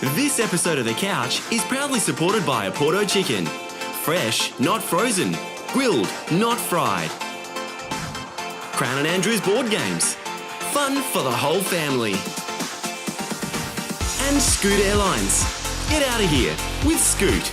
This episode of The Couch is proudly supported by Porto Chicken. Fresh, not frozen. Grilled, not fried. Crown and Andrews Board Games. Fun for the whole family. And Scoot Airlines. Get out of here with Scoot.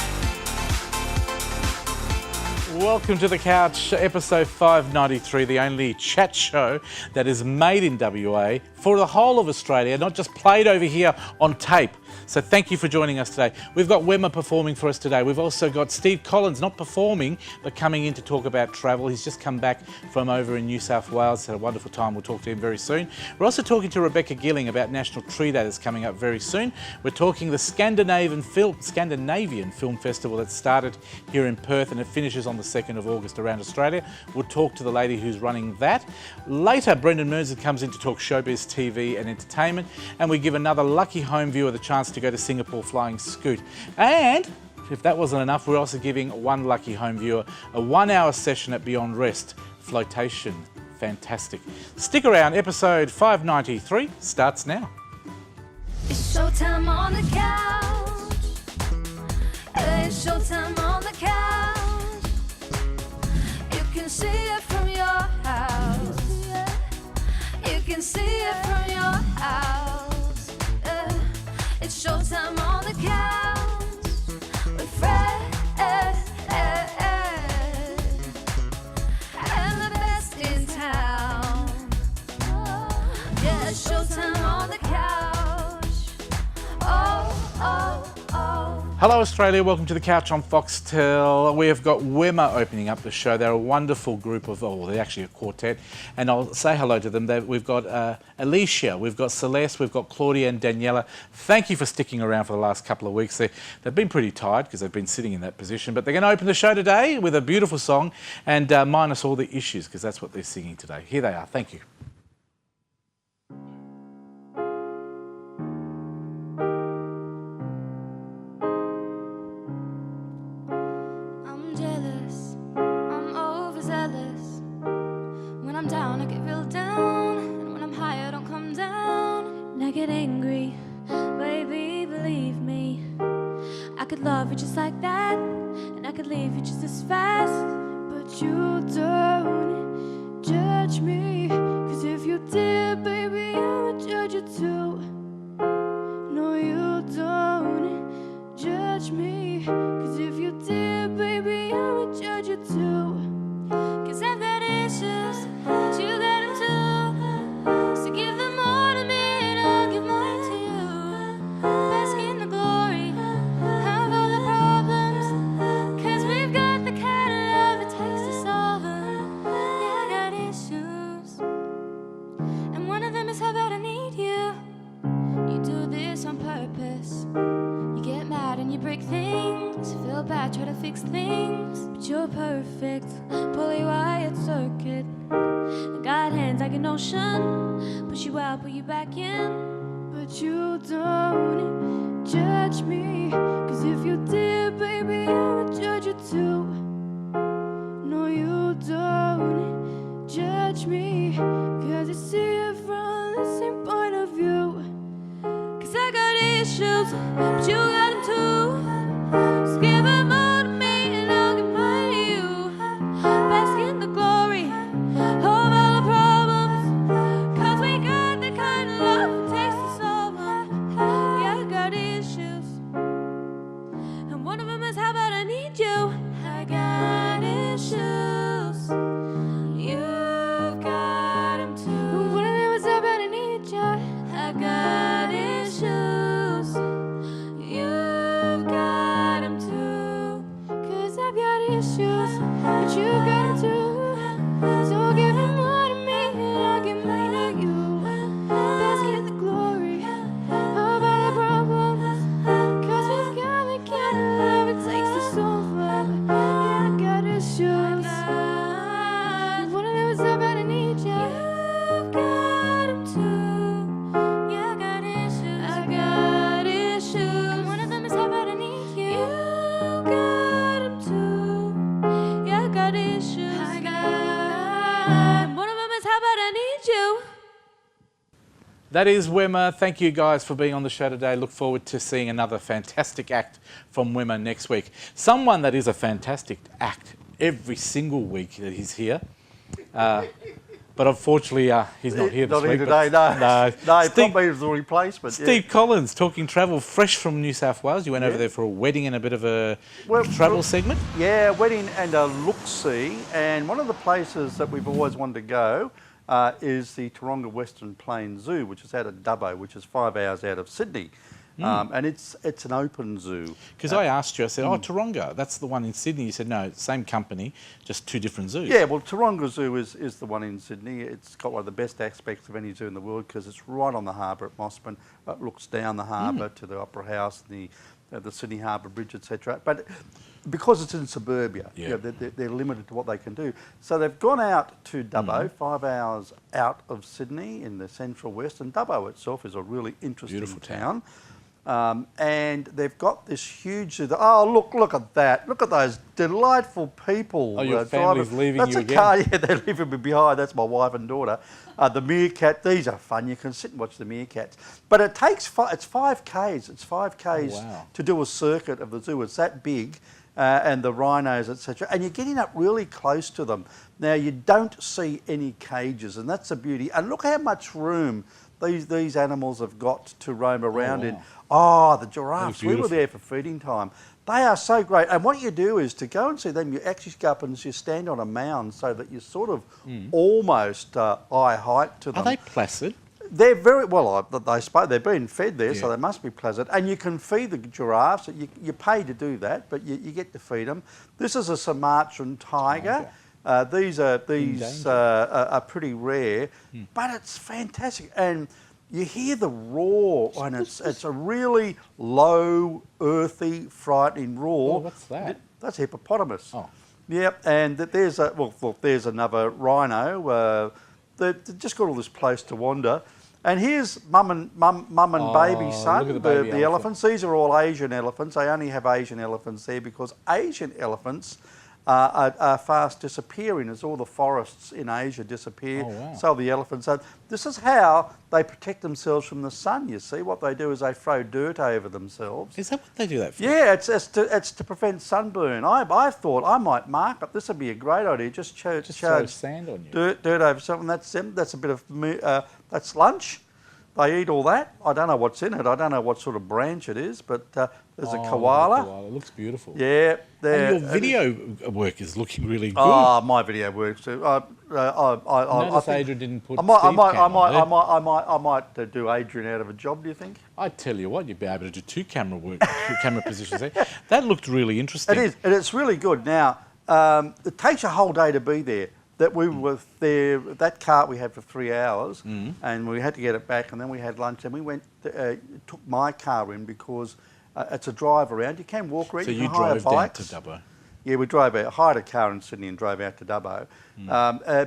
Welcome to The Couch, episode 593, the only chat show that is made in WA for the whole of Australia, not just played over here on tape. So thank you for joining us today. We've got Wemma performing for us today. We've also got Steve Collins, not performing, but coming in to talk about travel. He's just come back from over in New South Wales. Had a wonderful time. We'll talk to him very soon. We're also talking to Rebecca Gilling about National Tree Day that's coming up very soon. We're talking the Scandinavian Film Festival that started here in Perth and it finishes on the 2nd of August around Australia. We'll talk to the lady who's running that. Later, Brendan Mearns comes in to talk showbiz, TV and entertainment, and we give another lucky home viewer the chance to go to Singapore flying Scoot. And if that wasn't enough, we're also giving one lucky home viewer a 1 hour session at Beyond Rest, Flotation. Fantastic. Stick around, episode 593 starts now. It's showtime on the couch. It's showtime on the couch. You can see it from your house. You can see it from your house. It's showtime on the couch with Fred and the best in town. Yeah, it's showtime on the couch. Oh. Hello Australia, welcome to The Couch on Foxtel. We have got Wemma opening up the show. They're a wonderful group of, they're actually a quartet, and I'll say hello to them. We've got Alicia, we've got Celeste, we've got Claudia and Daniela. Thank you for sticking around for the last couple of weeks. They've been pretty tired because they've been sitting in that position, but they're going to open the show today with a beautiful song and minus all the issues because that's what they're singing today. Here they are, thank you. Down, I get real down, and when I'm high, I don't come down. And I get angry, baby, believe me. I could love you just like that, and I could leave you just as fast. But you don't judge me, 'cause if you did, baby, I would judge you too. No, you don't judge me, 'cause if you did, baby, I would judge you too. 'Cause I've got issues, but you got them too. So give them all to me and I'll give mine to you. Bask in the glory of all the problems, 'cause we've got the kind of love it takes to solve them. Yeah, I got issues, and one of them is how bad I need you. You do this on purpose. You get mad and you break things, feel bad, try to fix things, but you're perfect, pulley wired circuit. I got hands like an ocean, push you out, pull you back in. But you don't judge me, 'cause if you did, baby, I would judge you too. No, you don't judge me, 'cause I see it from the same point of view. 'Cause I got issues, but you got them too. So give them all to me and I'll give mine to you. Bask in the glory of all the problems, 'cause we got the kind of love it takes to solve them. Yeah, I got issues, and one of them is how bad I need you. I got issues, you got them too. And one of them is how bad I need you. I got issues, you That is Wemmer. Thank you guys for being on the show today. Look forward to seeing another fantastic act from Wemmer next week. Someone that is a fantastic act every single week that he's here. But unfortunately, he's not here this Not week. here today, no. No, Steve, probably was a replacement. Steve Collins, talking travel, fresh from New South Wales. You went over there for a wedding and a bit of a travel segment? Yeah, wedding and a look-see. And one of the places that we've always wanted to go is the Taronga Western Plains Zoo, which is out of Dubbo, which is 5 hours out of Sydney. And it's an open zoo. Because I asked you, I said, Taronga, that's the one in Sydney. You said, no, same company, just two different zoos. Yeah, well, Taronga Zoo is the one in Sydney. It's got one of the best aspects of any zoo in the world because it's right on the harbour at Mossman. It looks down the harbour to the Opera House, the Sydney Harbour Bridge, etc. But because it's in suburbia, they're limited to what they can do. So they've gone out to Dubbo, 5 hours out of Sydney in the central west, and Dubbo itself is a really interesting town. And they've got this huge... Oh, look at that. Look at those delightful people. Oh, your family's leaving That's you a again? car, yeah, they're leaving me behind. That's my wife and daughter. The meerkat, these are fun. You can sit and watch the meerkats. But it takes... It's 5Ks. It's 5Ks to do a circuit of the zoo. It's that big. And the rhinos, etc. And you're getting up really close to them. Now, you don't see any cages, and that's the beauty. And look how much room these animals have got to roam around in. Oh, the giraffes. We were there for feeding time. They are so great. And what you do is to go and see them, you actually go up and you stand on a mound so that you're sort of almost eye height to them. Are they placid? They're very well. They're being fed there, so they must be pleasant. And you can feed the giraffes. You pay to do that, but you get to feed them. This is a Sumatran tiger. These are pretty rare, but it's fantastic. And you hear the roar, and it's a really low, earthy, frightening roar. Oh, what's that? That's a hippopotamus. Oh. Yep, and there's another rhino. They've just got all this place to wander. And here's mum and baby son, look at the baby elephants. These are all Asian elephants. They only have Asian elephants there because Asian elephants are fast disappearing as all the forests in Asia disappear. Oh, wow. So the elephants are. This is how they protect themselves from the sun, you see. What they do is they throw dirt over themselves. Is that what they do that for? Yeah, it's to prevent sunburn. I thought I might mark it. This would be a great idea. Just throw sand on you. Dirt over something. That's a bit of that's lunch. They eat all that. I don't know what's in it. I don't know what sort of branch it is, but there's a koala. It looks beautiful. Yeah. And your video work is looking really good. Oh, my video works too. I Notice think Adrian didn't put I might do Adrian out of a job. Do you think? I tell you what, you'd be able to do two camera positions there. That looked really interesting. It is, and it's really good. Now, it takes a whole day to be there. That we were there, that cart we had for 3 hours, and we had to get it back, and then we had lunch, and we went, took my car in because it's a drive around. You can walk around, So you you can hire drove down bikes. to Dubbo? Yeah, we drove out, hired a car in Sydney and drove out to Dubbo.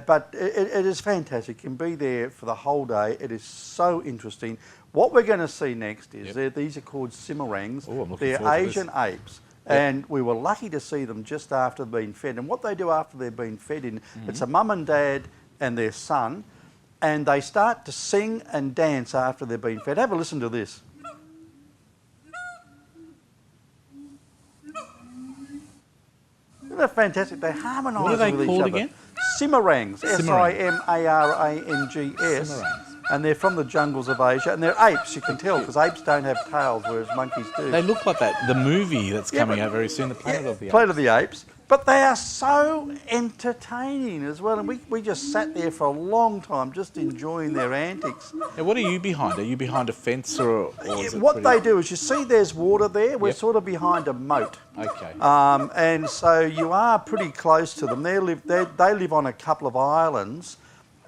But it is fantastic. You can be there for the whole day. It is so interesting. What we're going to see next is these are called cimarangs. Oh, I'm looking They're forward to Asian this. apes. And we were lucky to see them just after they've been fed. And what they do after they've been fed, it's a mum and dad and their son, and they start to sing and dance after they've been fed. Have a listen to this. Isn't that fantastic? They harmonise What are they with each called other. again? Cimarangs, Cimarangs. Simarangs, Cimarangs. and they're from the jungles of Asia, and they're apes, you can tell, because apes don't have tails, whereas monkeys do. They look like that. The movie that's coming out very soon, The Planet of the Apes. Planet of the Apes. But they are so entertaining as well, and we just sat there for a long time just enjoying their antics. Now, what are you behind? Are you behind a fence or is it What pretty... they do is, you see there's water there, we're sort of behind a moat. Okay. And so you are pretty close to them. They live on a couple of islands,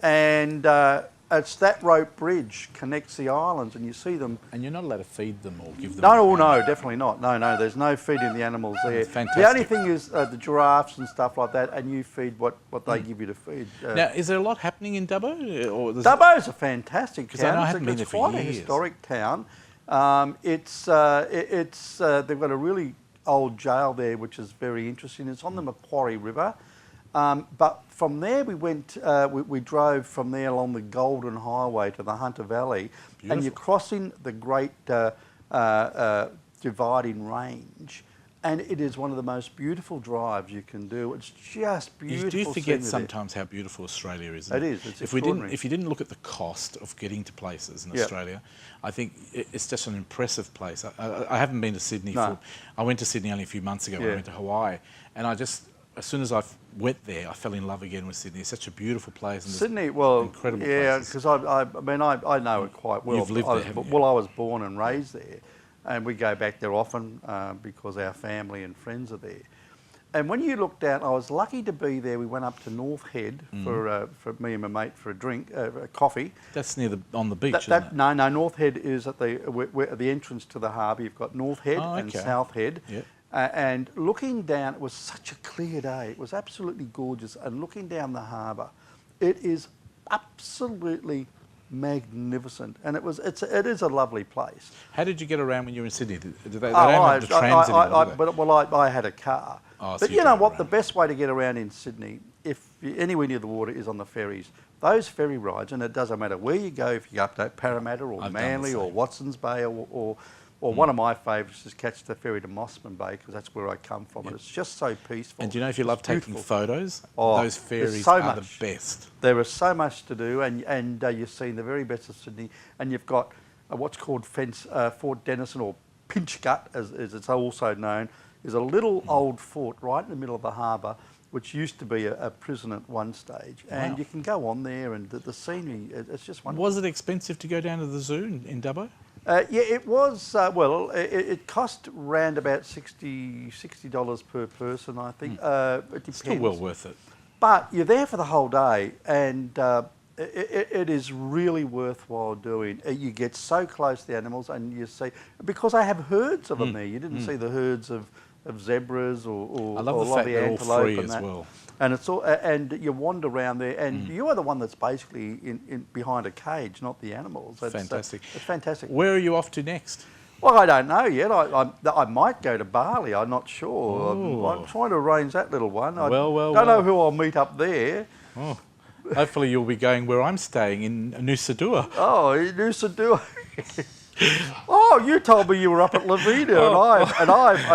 and it's that rope bridge connects the islands, and you see them. And you're not allowed to feed them or give them... No, definitely not. No, there's no feeding the animals there. Fantastic. The only thing is the giraffes and stuff like that, and you feed what they give you to feed. Now, is there a lot happening in Dubbo? Dubbo's a fantastic Because I know I town. haven't been there It's for quite a years. historic town. They've got a really old jail there, which is very interesting. It's on the Macquarie River. But from there we went, we drove from there along the Golden Highway to the Hunter Valley. Beautiful. And you're crossing the great dividing range. And it is one of the most beautiful drives you can do. It's just beautiful. You do forget scenery. sometimes how beautiful Australia is. It is. It's if extraordinary. if you didn't look at the cost of getting to places in Yeah. Australia, I think it's just an impressive place. I haven't been to Sydney. No. I went to Sydney only a few months ago when I Yeah. went to Hawaii, and as soon as I went there, I fell in love again with Sydney. It's such a beautiful place. And Sydney, well, incredible yeah, places. because I know it quite well. You've lived there, haven't you? Well, I was born and raised there, and we go back there often because our family and friends are there. And when you look down, I was lucky to be there. We went up to North Head for me and my mate for a drink, a coffee. That's on the beach, isn't it? No, North Head is at the entrance to the harbour. You've got North Head and okay. South Head. Yep. And looking down, it was such a clear day. It was absolutely gorgeous. And looking down the harbour, it is absolutely magnificent. And it is a lovely place. How did you get around when you were in Sydney? They don't have the trams anymore, do they? I had a car. Oh, so but you you know drove what? around. The best way to get around in Sydney, if you're anywhere near the water, is on the ferries. Those ferry rides, and it doesn't matter where you go, if you go up to Parramatta or I've done the Manly or same. Watson's Bay or one of my favourites is catch the ferry to Mossman Bay because that's where I come from, and it's just so peaceful. And do you know if you It's love taking beautiful. photos, Oh, those there's ferries so are much. the best. There is so much to do, and you've seen the very best of Sydney, and you've got what's called Fort Denison, or Pinch Gut, as it's also known, is a little old fort right in the middle of the harbour, which used to be a prison at one stage. And Wow. you can go on there, and the scenery, it's just wonderful. Was it expensive to go down to the zoo in Dubbo? Yeah, it was. It cost round about $60 per person, I think. It depends. Still well worth it. But you're there for the whole day, and it is really worthwhile doing. You get so close to the animals, and you see, because I have herds of them there. You didn't see the herds of zebras or I love or the a lot fact of the they're all antelope free and as that. well. And it's all, and you wander around there, and you are the one that's basically in behind a cage, not the animals. That's, Fantastic. It's fantastic. Where are you off to next? Well, I don't know yet. I might go to Bali. I'm not sure. I'm trying to arrange that little one. I don't know who I'll meet up there. Oh, hopefully you'll be going where I'm staying in Nusa Dua. Oh, Nusa Dua. Oh, you told me you were up at Lavina, and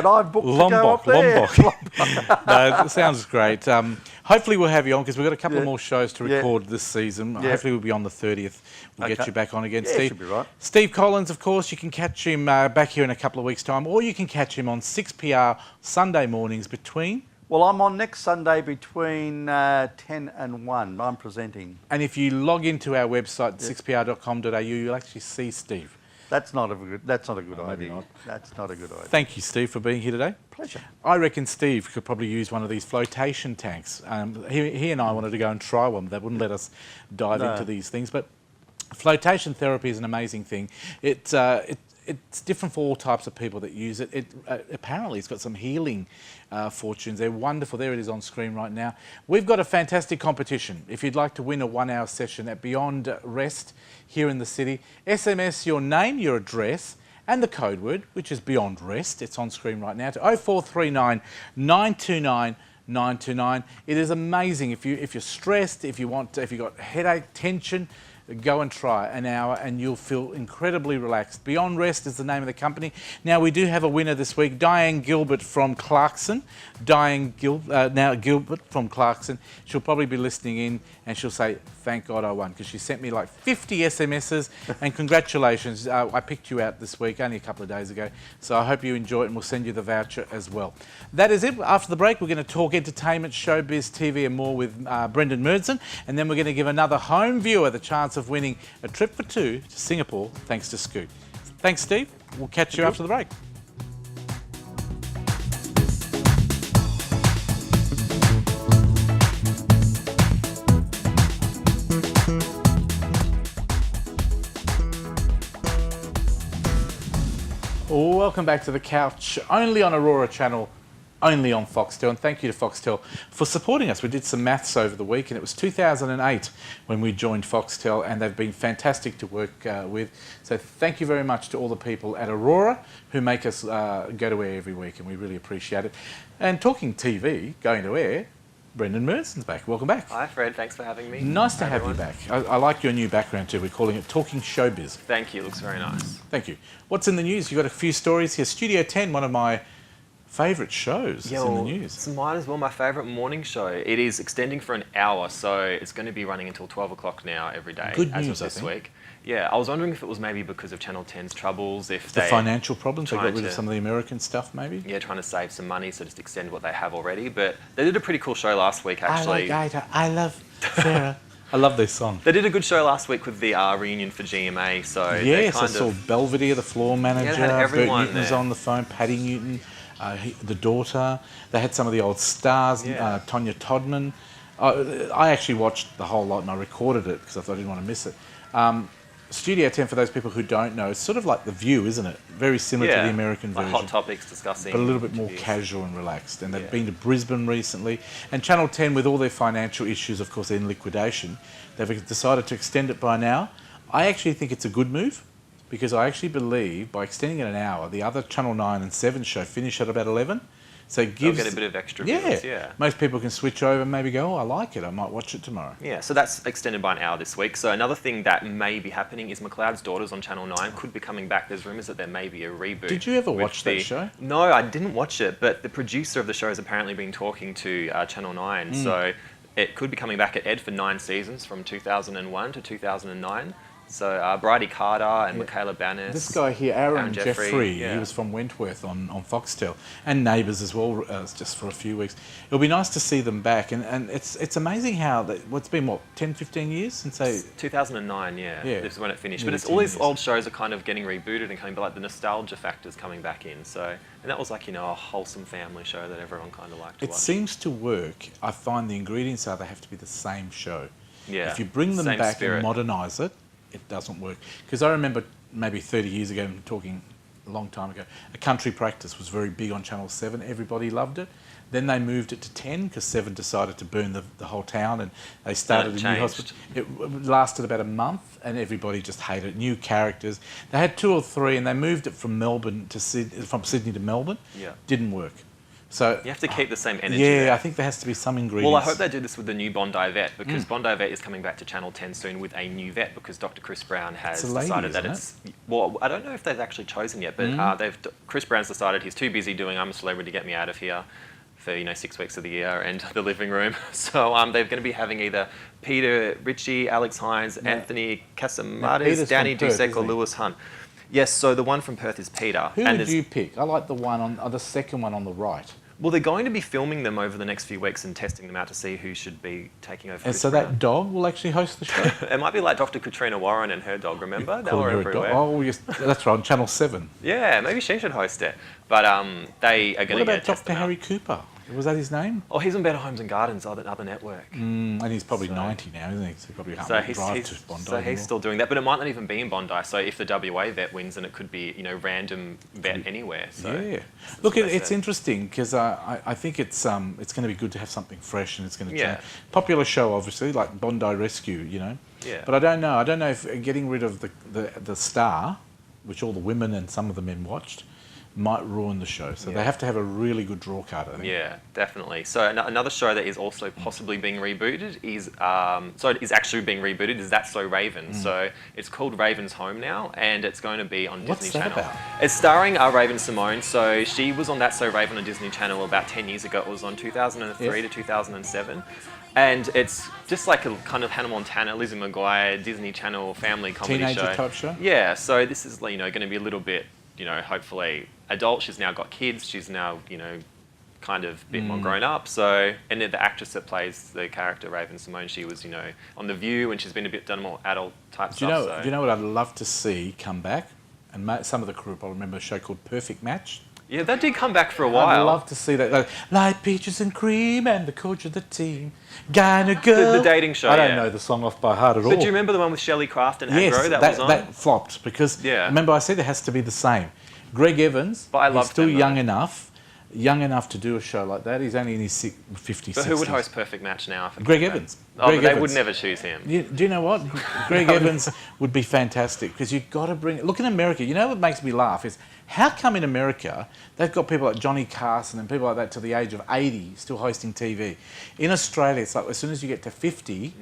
I've booked to go up there. Lombok. No, it sounds great. Hopefully we'll have you on because we've got a couple of more shows to record this season. Yeah. Hopefully we'll be on the 30th. We'll get you back on again, Yeah, Steve. should be right. Steve Collins, of course, you can catch him back here in a couple of weeks' time, or you can catch him on 6PR Sunday mornings between. Well, I'm on next Sunday between 10 and 1. I'm presenting. And if you log into our website, 6pr.com.au, you'll actually see Steve. That's not a good maybe idea. not. That's not a good idea. Thank you, Steve, for being here today. Pleasure. I reckon Steve could probably use one of these flotation tanks. He and I wanted to go and try one. They wouldn't let us dive into these things. But flotation therapy is an amazing thing. It's different for all types of people that use it. Apparently, it's got some healing fortunes. They're wonderful. There it is on screen right now. We've got a fantastic competition. If you'd like to win a 1-hour session at Beyond Rest here in the city, SMS your name, your address, and the code word, which is Beyond Rest. It's on screen right now to 0439 929 929. It is amazing. If you're stressed, if you've got headache, tension, go and try an hour and you'll feel incredibly relaxed. Beyond Rest is the name of the company. Now, we do have a winner this week, Diane Gilbert from Clarkson. Gilbert from Clarkson. She'll probably be listening in and she'll say, thank God I won, because she sent me like 50 SMSs and congratulations. I picked you out this week, only a couple of days ago. So I hope you enjoy it and we'll send you the voucher as well. That is it. After the break, we're going to talk entertainment, showbiz, TV and more with Brendan Murdson. And then we're going to give another home viewer the chance of winning a trip for two to Singapore, thanks to Scoot. Thanks, Steve. We'll catch you after the break. Welcome back to The Couch, only on Aurora Channel, only on Foxtel, and thank you to Foxtel for supporting us. We did some maths over the week, and it was 2008 when we joined Foxtel, and they've been fantastic to work with. So thank you very much to all the people at Aurora who make us go to air every week, and we really appreciate it. And talking TV, going to air, Brendan Merson's back. Welcome back. Hi, Fred. Thanks for having me. Nice to Hi, have you everyone. back. I like your new background too. We're calling it Talking Showbiz. Thank you. Looks very nice. Thank you. What's in the news? You've got a few stories here. Studio 10, one of my favourite shows, is in the news. It's mine as well, my favourite morning show. It is extending for an hour, so it's going to be running until 12 o'clock now every day. Good as news, of I this think. week. Yeah, I was wondering if it was maybe because of Channel 10's troubles, if The they... financial problems, they got trying rid of to- some of the American stuff maybe? Yeah, trying to save some money, so just extend what they have already. But they did a pretty cool show last week, actually. I like Ida, I love Sarah. I love this song. They did a good show last week with the reunion for GMA, so they Yes, I kind saw of... Belvedere, the floor manager. had Bert everyone Newton was there. on the phone, Paddy Newton, the daughter. They had some of the old stars, Yeah. Tonya Todman. I actually watched the whole lot and I recorded it because I thought I didn't want to miss it. Studio 10, for those people who don't know, it's sort of like The View, isn't it? Very similar to the American like version. hot topics discussing... But a little bit more interviews. casual and relaxed. And they've Yeah. been to Brisbane recently. And Channel 10, with all their financial issues, of course, in liquidation, they've decided to extend it by an hour. I actually think it's a good move because I actually believe by extending it an hour, the other Channel 9 and 7 show finish at about 11. So it They'll gives... get a bit of extra viewers, yeah. Most people can switch over and maybe go, oh, I like it, I might watch it tomorrow. Yeah, so that's extended by an hour this week. So another thing that may be happening is McLeod's Daughters on Channel 9 could be coming back. There's rumours that there may be a reboot. Did you ever with watch that show? No, I didn't watch it, but the producer of the show has apparently been talking to Channel 9. So it could be coming back at Ed for 9 seasons from 2001 to 2009. So Bridie Carter and Michaela Banis. This guy here, Aaron Jeffrey, yeah. he was from Wentworth on Foxtel, and Neighbours as well, just for a few weeks. It'll be nice to see them back, and it's amazing how, what's been, 10, 15 years since they... 2009, yeah. Yeah. This is when it finished. Nearly But it's all 10 these years. old shows are kind of getting rebooted and coming back, like the nostalgia factor's coming back in. So, and that was like, a wholesome family show that everyone kind of liked to It watch. seems to work. I find the ingredients are they have to be the same show. Yeah, If you bring them same back spirit. and modernise it, it doesn't work. Because I remember maybe 30 years ago, I'm talking a long time ago, A Country Practice was very big on Channel 7. Everybody loved it. Then they moved it to 10 because 7 decided to burn the whole town and they started a new changed. hospital. It lasted about a month and everybody just hated it. New characters. They had 2 or 3 and they moved it from Sydney to Melbourne. Yeah. Didn't work. So You have to keep the same energy yeah, there. I think there has to be some ingredients. Well, I hope they do this with the new Bondi vet because Bondi vet is coming back to Channel 10 soon with a new vet because Dr. Chris Brown has It's a lady, decided that isn't it's... Well, I don't know if they've actually chosen yet, but Chris Brown's decided he's too busy doing I'm a Celebrity, Get Me Out of Here for 6 weeks of the year and The Living Room. So they're going to be having either Peter Ritchie, Alex Hines, Anthony Casamates, Peter's Danny from Perth, Dusek or isn't he? Lewis Hunt. Yes, so the one from Perth is Peter. Who and would there's- you pick? I like the one on the second one on the right. Well, they're going to be filming them over the next few weeks and testing them out to see who should be taking over. And Chris so Brown. that dog will actually host the show. It might be like Dr. Katrina Warren and her dog, remember? They Calling were her a dog. everywhere. Oh, yes, that's right, on Channel 7. Yeah, maybe she should host it. But they are What going to about test Dr. them out. Harry Cooper? Was that his name? Oh, he's on Better Homes and Gardens, other network. And he's probably 90 now, isn't he? So he probably can't So he's, drive to Bondi so he's anymore. still doing that, but it might not even be in Bondi. So if the WA vet wins, then it could be random vet anywhere. So Yeah. Look, what they it's said. interesting because I think it's going to be good to have something fresh and it's going to Yeah. change. Popular show, obviously, like Bondi Rescue, Yeah. But I don't know. I don't know if getting rid of the star, which all the women and some of the men watched, might ruin the show. So they have to have a really good draw card, I think. Yeah, definitely. So another show that is also possibly being rebooted is, actually being rebooted is That's So Raven. So it's called Raven's Home now, and it's going to be on What's Disney that Channel. about? It's starring Raven Simone. So she was on That's So Raven on Disney Channel about 10 years ago. It was on 2003 to 2007. And it's just like a kind of Hannah Montana, Lizzie McGuire, Disney Channel family comedy Teenager show. type show? Yeah, so this is going to be a little bit, hopefully adult. She's now got kids. She's now, kind of a bit more grown up. So, and then the actress that plays the character Raven Simone, she was, on The View, and she's been done more adult type Do you stuff. know? So. Do you know what I'd love to see come back? And some of the crew probably remember a show called Perfect Match. Yeah, that did come back for a while. I'd love to see that. Like, light peaches and cream and the coach of the team. Guy and a girl. The dating show, I don't yeah. know the song off by heart at all. But do you remember the one with Shelley Craft and Yes, Agro that was on? that flopped because Yeah. remember I said it has to be the same. Greg Evans, But I he's loved still him, though. young enough. young enough to do a show like that. He's only in his 50s. But who would host Perfect Match now? Greg Evans. Oh, Greg but they Evans. would never choose him. Do you know what? Greg Evans would be fantastic because you've got to bring... Look in America, you know what makes me laugh is how come in America they've got people like Johnny Carson and people like that to the age of 80 still hosting TV. In Australia, it's like as soon as you get to 50,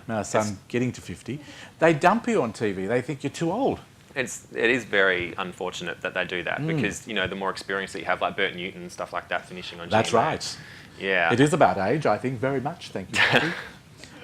my son getting to 50, they dump you on TV. They think you're too old. It is very unfortunate that they do that because, you know, the more experience that you have, like Bert Newton and stuff like that, finishing on That's GMA. right. Yeah. It is about age, I think, very much. Thank you, Bobby.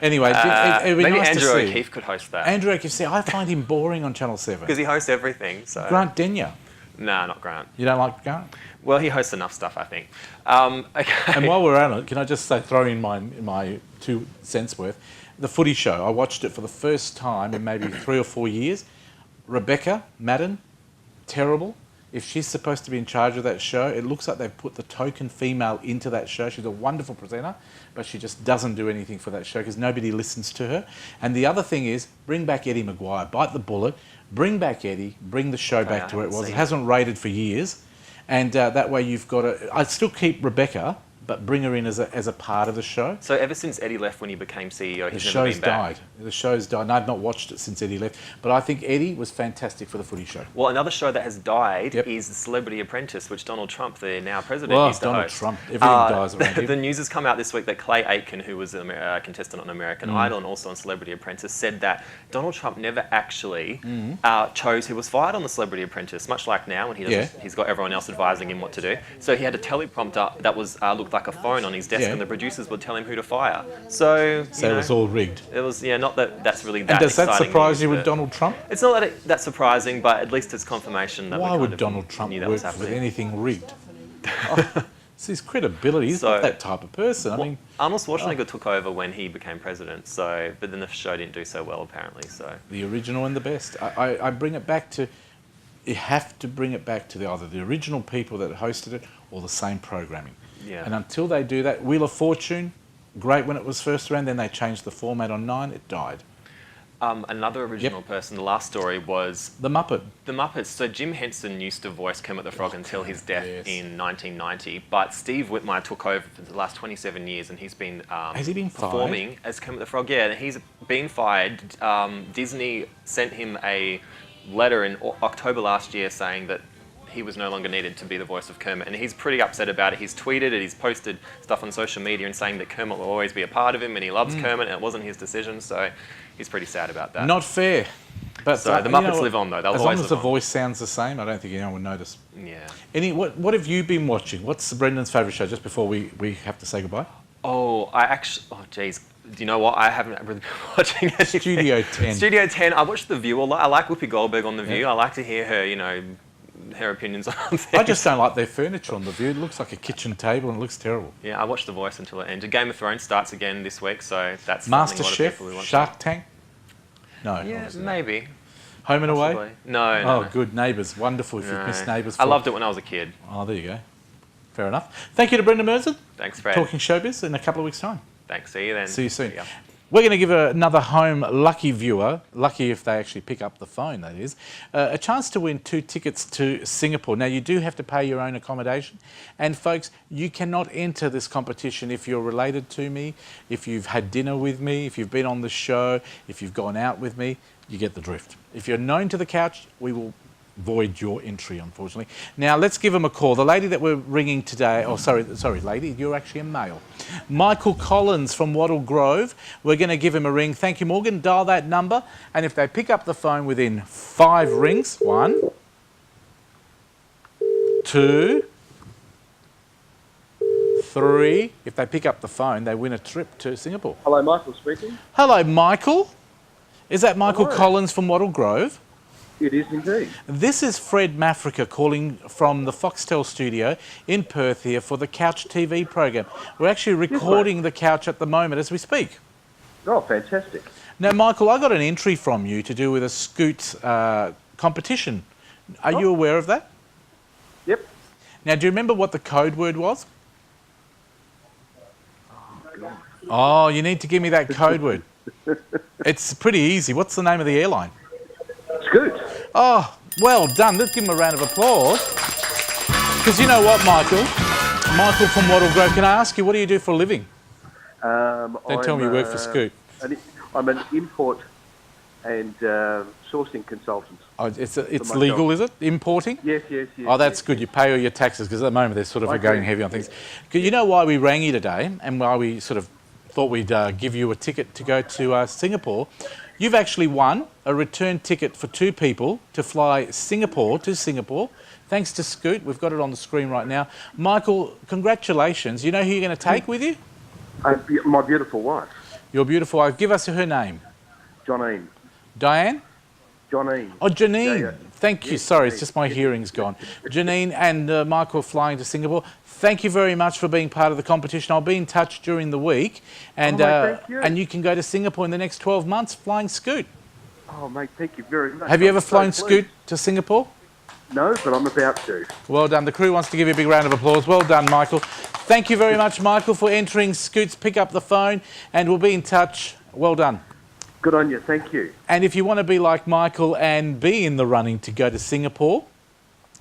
Anyway, it'd be maybe nice Andrew to see. O'Keefe could host that. Andrew O'Keefe, see, I find him boring on Channel 7. Because he hosts everything. So. Grant Denyer. Nah, not Grant. You don't like Grant? Well, he hosts enough stuff, I think. Okay. And while we're on it, can I just say, throw in my 2 cents worth? The Footy Show, I watched it for the first time in maybe 3 or 4 years. Rebecca Madden, terrible. If she's supposed to be in charge of that show, it looks like they've put the token female into that show. She's a wonderful presenter, but she just doesn't do anything for that show because nobody listens to her. And the other thing is, bring back Eddie Maguire, bite the bullet, bring back Eddie, bring the show back to where it was. It hasn't rated for years. And that way you've got to... I'd still keep Rebecca, but bring her in as a part of the show. So ever since Eddie left when he became CEO, he's The never been show's back. died. The show's died. And I've not watched it since Eddie left. But I think Eddie was fantastic for the Footy Show. Well, another show that has died Yep. is The Celebrity Apprentice, which Donald Trump, the now president, Well, used to Donald host. Trump. Everything dies around him. The news has come out this week that Clay Aiken, who was a contestant on American Idol and also on Celebrity Apprentice, said that Donald Trump never actually chose who was fired on The Celebrity Apprentice, much like now when he's got everyone else advising him what to do. So he had a teleprompter that was looked like a phone on his desk, and the producers would tell him who to fire. So it was all rigged. It was, not that that's really that And does that exciting surprise news, you with but Donald Trump? It's not that's surprising, but at least it's confirmation that Why we would kind of Donald Trump knew that was work with happening. anything rigged? It's his credibility. He's not that type of person. I mean, Arnold Schwarzenegger took over when he became president, but then the show didn't do so well apparently. So the original and the best. I bring it back to... You have to bring it back to either the original people that hosted it or the same programming. Yeah. And until they do that, Wheel of Fortune, great when it was first around, then they changed the format on 9, it died. Another original person, the last story was... The Muppet. The Muppets. So Jim Henson used to voice Kermit the Frog until his death in 1990, but Steve Whitmire took over for the last 27 years and he's been, Has he been performing as Kermit the Frog. Yeah, he's been fired. Disney sent him a letter in October last year saying that he was no longer needed to be the voice of Kermit, and he's pretty upset about it. He's tweeted it, he's posted stuff on social media and saying that Kermit will always be a part of him and he loves Kermit and it wasn't his decision, so he's pretty sad about that. Not fair. But so the Muppets live on though. They'll as always long as live the voice sounds the same, I don't think anyone would notice. Yeah. What have you been watching? What's Brendan's favourite show, just before we have to say goodbye? Oh, geez. Do you know what? I haven't really been watching anything. Studio 10. Studio 10. I watched The View a lot. I like Whoopi Goldberg on The View. I like to hear her, her opinions on things. I just don't like their furniture on The View. It looks like a kitchen table and it looks terrible. Yeah, I watched The Voice until it ended. Game of Thrones starts again this week, so that's Master something a lot Chef, of people who want Shark Tank? No. Yeah, maybe. Home and Away? Possibly. No. Good. Neighbours. Wonderful. If you've missed Neighbours. I loved it when I was a kid. Oh, there you go. Fair enough. Thank you to Brendan Merzen. Thanks, Fred. Talking Showbiz in a couple of weeks' time. Thanks. See you then. See you soon. Yeah. We're going to give another home lucky viewer, lucky if they actually pick up the phone, that is, a chance to win 2 tickets to Singapore. Now, you do have to pay your own accommodation. And, folks, you cannot enter this competition if you're related to me, if you've had dinner with me, if you've been on the show, if you've gone out with me. You get the drift. If you're known to the couch, we will void your entry, unfortunately. Now, let's give them a call. The lady that we're ringing today... Oh, sorry, lady, you're actually a male. Michael Collins from Wattle Grove. We're going to give him a ring. Thank you, Morgan. Dial that number. And if they pick up the phone within 5 rings... 1, 2, 3... If they pick up the phone, they win a trip to Singapore. Hello, Michael speaking. Hello, Michael. Is that Michael Collins from Wattle Grove? It is indeed. This is Fred Mafrica calling from the Foxtel studio in Perth here for the Couch TV program. We're actually recording the Couch at the moment as we speak. Oh, fantastic. Now, Michael, I got an entry from you to do with a scoot competition. Are you aware of that? Yep. Now, do you remember what the code word was? Oh, you need to give me that code word. It's pretty easy. What's the name of the airline? Scoot. Oh, well done. Let's give him a round of applause. Because you know what, Michael? Michael from Wattle Grove, can I ask you, what do you do for a living? Don't tell me you work for Scoot. I'm an import and sourcing consultant. Oh, it's my legal, job. is it? Importing? Yes. Oh, that's good. You pay all your taxes because at the moment they're sort of going heavy on things. You know why we rang you today and why we sort of thought we'd give you a ticket to go to Singapore? You've actually won a return ticket for 2 people to fly Singapore to Singapore. Thanks to Scoot. We've got it on the screen right now. Michael, congratulations. You know who you're going to take with you? My beautiful wife, Your beautiful wife. Give us her name. Johnine. Diane? Johnine. Oh, Janine. Yeah. Thank you. Yes, Sorry, it's Janine. just my hearing's gone. Janine and Michael flying to Singapore. Thank you very much for being part of the competition. I'll be in touch during the week. And, mate, thank you. and you can go to Singapore in the next 12 months flying Scoot. Oh, mate, thank you very much. Have you ever I'm so flown pleased. Scoot to Singapore? No, but I'm about to. Well done. The crew wants to give you a big round of applause. Well done, Michael. Thank you very much, Michael, for entering Scoots. Pick up the phone and we'll be in touch. Well done. Good on you. Thank you. And if you want to be like Michael and be in the running to go to Singapore,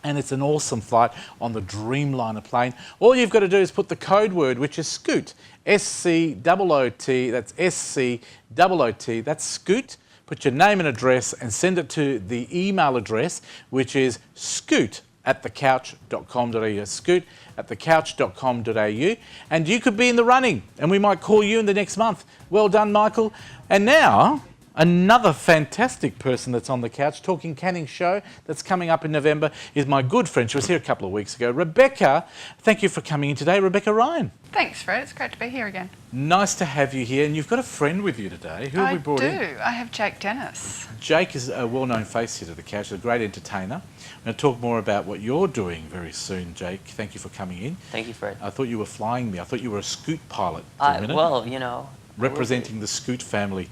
and it's an awesome flight on the Dreamliner plane, all you've got to do is put the code word, which is Scoot, S-C-O-O-T, that's S-C-O-O-T, that's Scoot. Put your name and address and send it to the email address, which is scoot@thecouch.com.au, scoot@thecouch.com.au, and you could be in the running, and we might call you in the next month. Well done, Michael. And now, another fantastic person that's on the couch, Talking Canning show that's coming up in November, is my good friend. She was here a couple of weeks ago. Rebecca, thank you for coming in today. Rebecca Ryan. Thanks, Fred. It's great to be here again. Nice to have you here. And you've got a friend with you today. Who have we brought in? I do. I have Jake Dennis. Jake is a well-known face here to the couch, a great entertainer. I'm going to talk more about what you're doing very soon, Jake. Thank you for coming in. Thank you, Fred. I thought you were flying me. I thought you were a Scoot pilot for a minute. Well, you know. Representing the Scoot family.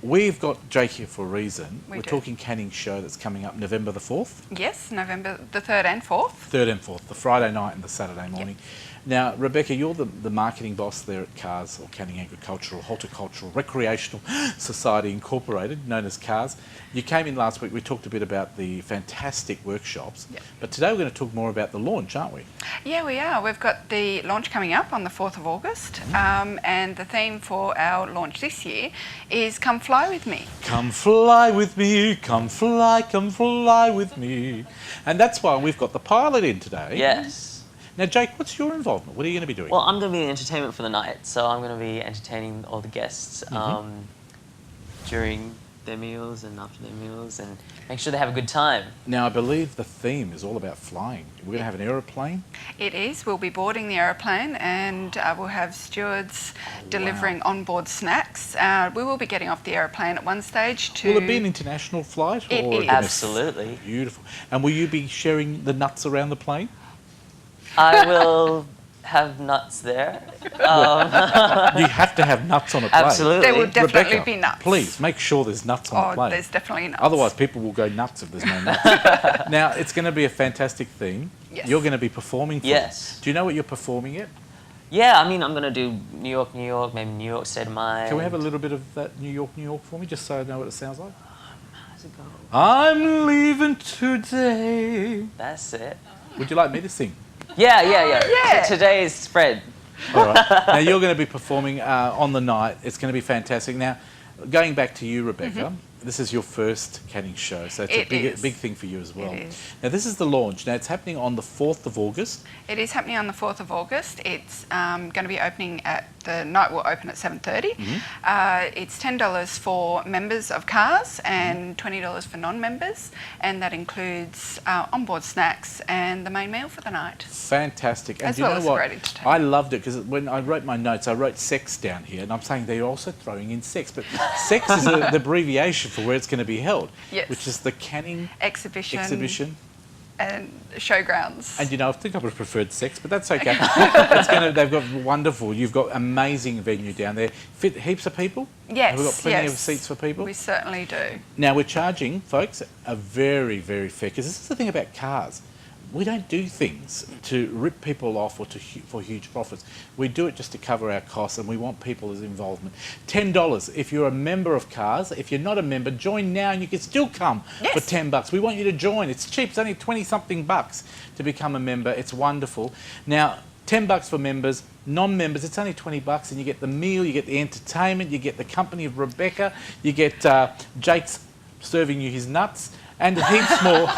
We've got Jake here for a reason. We're do. Talking Canning show that's coming up November the 4th. Yes, November the 3rd and 4th. 3rd and 4th, the Friday night and the Saturday morning. Now, Rebecca, you're the marketing boss there at CARS, or Canning Agricultural, Horticultural, Recreational Society Incorporated, known as CARS. You came in last week, we talked a bit about the fantastic workshops, but today we're going to talk more about the launch, aren't we? Yeah, we are. We've got the launch coming up on the 4th of August, and the theme for our launch this year is Come Fly With Me. Come fly with me, come fly with me. And that's why we've got the pilot in today. Yes. Now, Jake, what's your involvement? What are you going to be doing? Well, I'm going to be the entertainment for the night, so I'm going to be entertaining all the guests during their meals and after their meals, and make sure they have a good time. Now, I believe the theme is all about flying. We're going to have an aeroplane. It is. We'll be boarding the aeroplane, and we'll have stewards delivering onboard snacks. We will be getting off the aeroplane at one stage to... Will it be an international flight? It is. Absolutely. Beautiful. And will you be sharing the nuts around the plane? I will have nuts there. You have to have nuts on a plane. Absolutely. There will definitely Rebecca, be nuts. please, make sure there's nuts on the plane. There's definitely nuts. Otherwise, people will go nuts if there's no nuts. Now, it's going to be a fantastic theme. Yes. You're going to be performing for Yes. us. Do you know what you're performing at? Yeah, I mean, I'm going to do New York, maybe New York State of Mind. Can we have a little bit of that New York for me, just so I know what it sounds like? How's it go? I'm leaving today. That's it. Would you like me to sing? Yeah. Yeah. Today is Fred. All right. Now, you're going to be performing on the night. It's going to be fantastic. Now, going back to you, Rebecca, this is your first Canning show, so it's a big thing for you as well. It is. Now, this is the launch. Now, it's happening on the 4th of August. It is happening on the 4th of August. It's going to be opening the night will open at 7:30. It's $10 for members of CARS and $20 for non-members, and that includes onboard snacks and the main meal for the night. Fantastic. And As you well know as what? great entertainment. I loved it because when I wrote my notes, I wrote sex down here, and I'm saying they're also throwing in sex, but sex is the abbreviation for where it's going to be held, Yes. which is the Canning Exhibition and showgrounds. And you know, I think I would have preferred sex, but that's okay. They've got wonderful. You've got amazing venue down there. Fit heaps of people. Yes, Have we got plenty of yes. seats for people? We certainly do. Now we're charging folks a very, very fair. Because this is the thing about cars. We don't do things to rip people off or for huge profits. We do it just to cover our costs, and we want people's involvement. $10 if you're a member of CARS. If you're not a member, join now and you can still come for $10. We want you to join. It's cheap. It's only 20-something bucks to become a member. It's wonderful. Now, $10 for members. Non-members, it's only $20, and you get the meal, you get the entertainment, you get the company of Rebecca, you get Jake's serving you his nuts, and heaps more.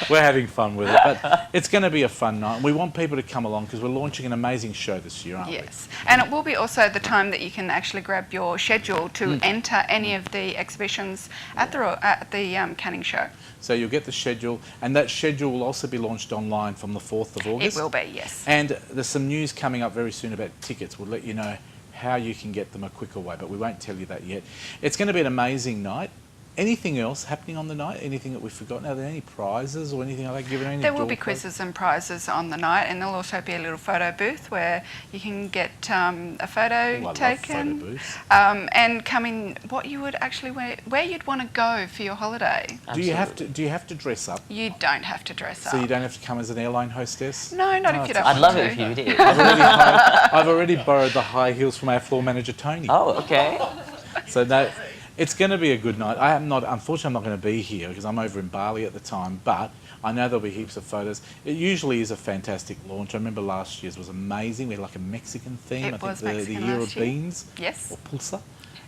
We're having fun with it, but it's going to be a fun night. And we want people to come along because we're launching an amazing show this year, aren't we? Yes, and it will be also the time that you can actually grab your schedule to enter any of the exhibitions at the Canning Show. So you'll get the schedule, and that schedule will also be launched online from the 4th of August. It will be, yes. And there's some news coming up very soon about tickets. We'll let you know how you can get them a quicker way, but we won't tell you that yet. It's going to be an amazing night. Anything else happening on the night? Anything that we've forgotten? Are there any prizes or anything like that given? Any There will be door prizes? quizzes and prizes on the night, and there'll also be a little photo booth where you can get a photo I taken. love photo booths. And come in what you would actually where you'd want to go for your holiday. Do you have to dress up? You don't have to dress So up. you don't have to come as an airline hostess? No, not Oh, if you don't I'd want love to. it if you did. I've already borrowed the high heels from our floor manager, Tony. Oh, okay. So that it's going to be a good night. Unfortunately, I'm not going to be here because I'm over in Bali at the time, but I know there'll be heaps of photos. It usually is a fantastic launch. I remember last year's was amazing. We had like a Mexican theme. It was the Mexican year last of year. beans. Yes. Or pulsa.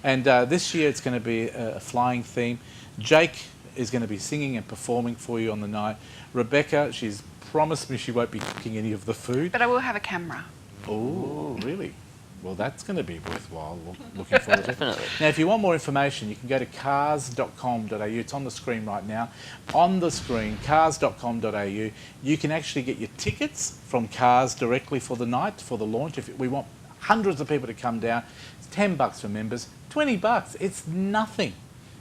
And this year it's going to be a flying theme. Jake is going to be singing and performing for you on the night. Rebecca, she's promised me she won't be cooking any of the food. But I will have a camera. Oh, really? Well, that's going to be worthwhile. Looking forward to it. Definitely. Now, if you want more information, you can go to cars.com.au. It's on the screen right now. On the screen, cars.com.au. You can actually get your tickets from Cars directly for the night, for the launch. If we want hundreds of people to come down, it's $10 for members, $20. It's nothing.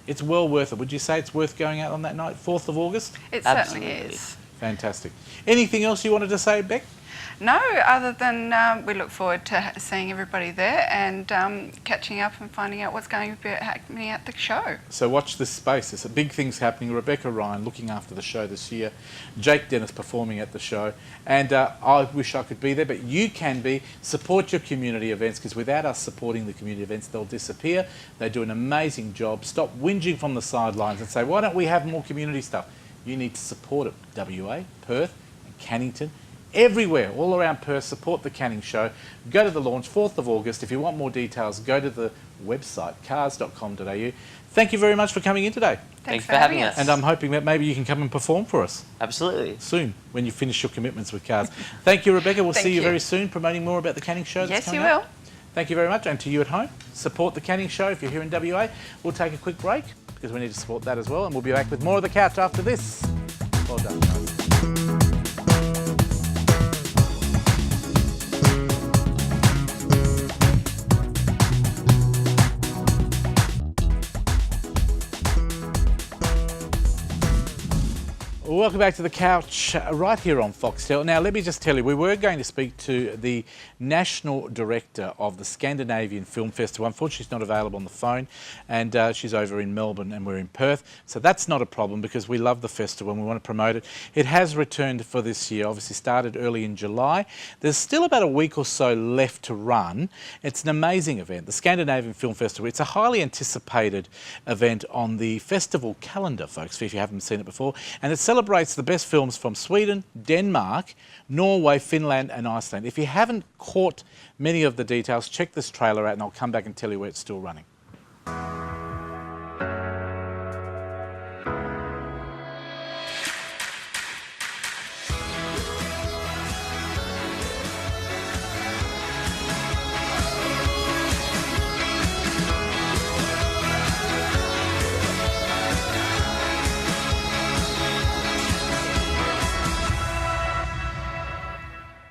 It's well worth it. Would you say it's worth going out on that night, 4th of August? It certainly Absolutely. is. Fantastic. Anything else you wanted to say, Beck? No, other than we look forward to seeing everybody there and catching up and finding out what's going to be happening at the show. So watch this space. There's big things happening. Rebecca Ryan looking after the show this year. Jake Dennis performing at the show. And I wish I could be there, but you can be. Support your community events, because without us supporting the community events, they'll disappear. They do an amazing job. Stop whinging from the sidelines and say, why don't we have more community stuff? You need to support it. WA, Perth, and Cannington. Everywhere, all around Perth, support the Canning Show. Go to the launch, 4th of August. If you want more details, go to the website, cars.com.au. Thank you very much for coming in today. Thanks for having us. And I'm hoping that maybe you can come and perform for us Absolutely. soon when you finish your commitments with Cars. Thank you, Rebecca. We'll Thank see you you. very soon, promoting more about the Canning Show. That's Yes, coming you up. will. Thank you very much. And to you at home, support the Canning Show if you're here in WA. We'll take a quick break because we need to support that as well. And we'll be back with more of The Couch after this. Well done, guys. Welcome back to The Couch, right here on Foxtel. Now, let me just tell you, we were going to speak to the National Director of the Scandinavian Film Festival. Unfortunately, she's not available on the phone, and she's over in Melbourne and we're in Perth. So that's not a problem because we love the festival and we want to promote it. It has returned for this year, obviously started early in July. There's still about a week or so left to run. It's an amazing event, the Scandinavian Film Festival. It's a highly anticipated event on the festival calendar, folks, if you haven't seen it before. And it celebrates the best films from Sweden, Denmark, Norway, Finland and Iceland. If you haven't caught many of the details, check this trailer out and I'll come back and tell you where it's still running.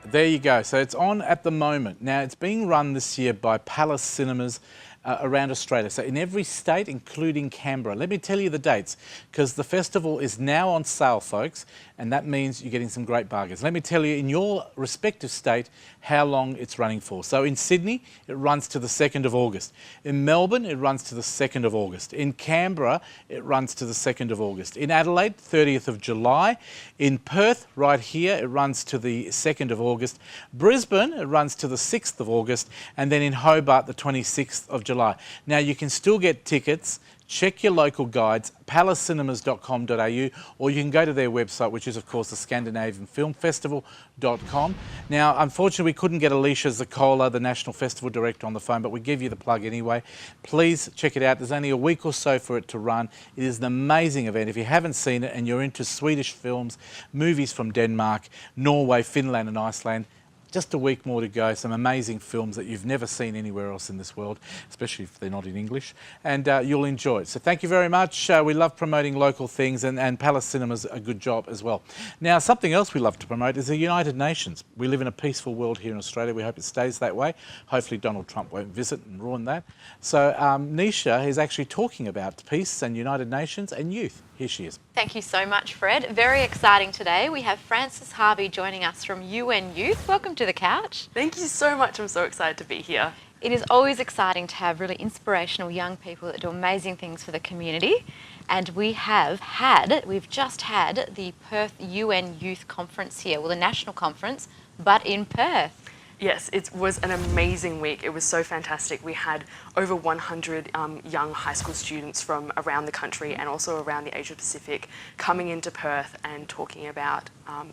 There you go. So it's on at the moment. Now, it's being run this year by Palace Cinemas around Australia. So in every state, including Canberra. Let me tell you the dates, because the festival is now on sale, folks, and that means you're getting some great bargains. Let me tell you in your respective state how long it's running for. So in Sydney, it runs to the 2nd of August. In Melbourne, it runs to the 2nd of August. In Canberra, it runs to the 2nd of August. In Adelaide, 30th of July. In Perth, right here, it runs to the 2nd of August. Brisbane, it runs to the 6th of August. And then in Hobart, the 26th of July. Now, you can still get tickets. Check your local guides, palacinemas.com.au, or you can go to their website, which is, of course, the Scandinavian Film Festival.com. Now, unfortunately, we couldn't get Alicia Zakola, the National Festival Director, on the phone, but we give you the plug anyway. Please check it out. There's only a week or so for it to run. It is an amazing event. If you haven't seen it and you're into Swedish films, movies from Denmark, Norway, Finland and Iceland, just a week more to go. Some amazing films that you've never seen anywhere else in this world, especially if they're not in English, and you'll enjoy it. So thank you very much. We love promoting local things, and Palace Cinemas a good job as well. Now, something else we love to promote is the United Nations. We live in a peaceful world here in Australia. We hope it stays that way. Hopefully Donald Trump won't visit and ruin that. So Nisha is actually talking about peace and United Nations and youth. Here she is. Thank you so much, Fred. Very exciting today. We have Frances Harvey joining us from UN Youth. Welcome to the couch. Thank you so much. I'm so excited to be here. It is always exciting to have really inspirational young people that do amazing things for the community. And we've just had the Perth UN Youth Conference here, well, the national conference, but in Perth. Yes, it was an amazing week. It was so fantastic. We had over 100 young high school students from around the country and also around the Asia Pacific coming into Perth and talking about